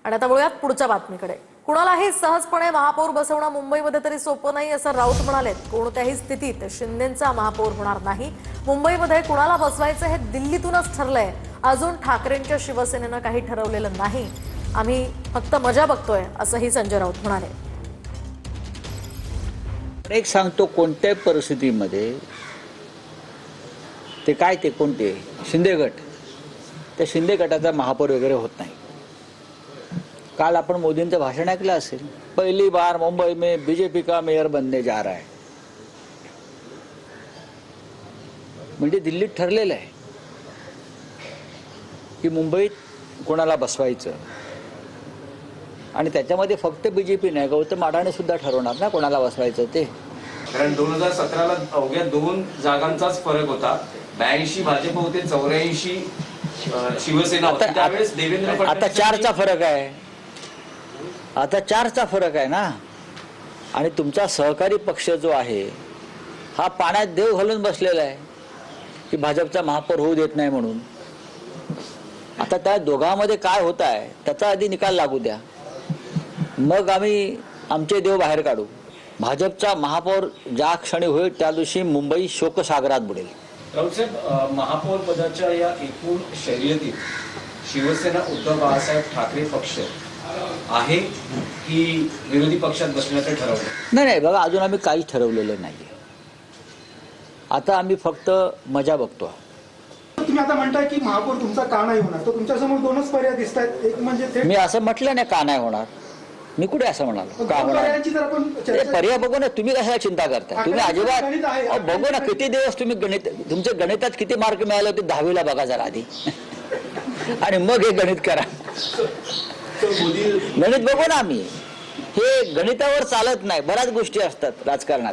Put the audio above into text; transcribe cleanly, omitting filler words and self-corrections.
आणि आता वळूयात पुढच्या बातमीकडे। कुणालाही सहजपणे महापौर बसवणं मुंबईमध्ये तरी सोपं नाही असं राऊत म्हणाले। कोणत्याही स्थितीत शिंदेंचा महापौर होणार नाही। मुंबईमध्ये कुणाला बसवायचं हे दिल्लीतूनच ठरलंय। अजून ठाकरेंच्या शिवसेनेनं काही ठरवलेलं नाही। आम्ही फक्त मजा बघतोय असंही संजय राऊत म्हणाले। एक सांगतो, कोणत्याही परिस्थितीमध्ये ते काय ते कोणते शिंदे गट, त्या शिंदे गटाचा महापौर वगैरे होत नाही। काल आपण मोदींचं भाषण ऐकलं असेल, पहली बार मुंबई में बीजेपी का मेयर बनने जा रहा है। म्हणजे दिल्लीत ठरलेलं आहे की मुंबईत कोणाला बसवायचं, आणि त्याच्यामध्ये फक्त बीजेपी नाही, गौतम अडाणी सुद्धा ठरवणार ना कोणाला बसवायचं ते। कारण 2017ला अवघ्या 2 जागांचाच फरक होता। 82 भाजप होते, 84 शिवसेना होती। त्यावेळेस देवेंद्र फडणवीस आता 4चा फरक आहे, आता 4चा फरक आहे ना। आणि तुमचा सहकारी पक्ष जो आहे हा पाण्यात देव घालून बसलेला आहे की भाजपचा महापौर होऊ देत नाही म्हणून। आता त्या दोघांमध्ये काय होत आहे त्याचा आधी निकाल लागू द्या, मग आम्ही आमचे देव बाहेर काढू। भाजपचा महापौर ज्या क्षणी होईल त्या दिवशी मुंबई शोकसागरात बुडेल। राऊतसाहेब, महापौर पदाच्या या एकूण शर्यतीत शिवसेना उद्धव बाळासाहेब ठाकरे पक्ष आहे की विरोधी पक्षात बसण्याचं ठरवलं? नाही, बघा, अजून आम्ही काहीच ठरवलेलं नाहीये। आता आम्ही फक्त मजा बघतो। तुम्ही आता म्हणताय की महापौर तुमचा का नाही होणार, तर तुमच्यासमोर 2च पर्याय दिसत आहेत। एक म्हणजे मी असं म्हटलं नाही का नाही होणार, मी कुठे असं म्हणालो का होणार। पर्याय बघू ना, तुम्ही कशाला चिंता करताय? तुम्ही अजिबात बघू ना, किती दिवस तुम्ही गणित, तुमचे गणितात किती मार्क मिळाले होते 10वीला बघा जरा आधी आणि मग हे गणित करा। गणित बघू ना, आम्ही हे गणितावर चालत नाही, बऱ्याच गोष्टी असतात राजकारणात।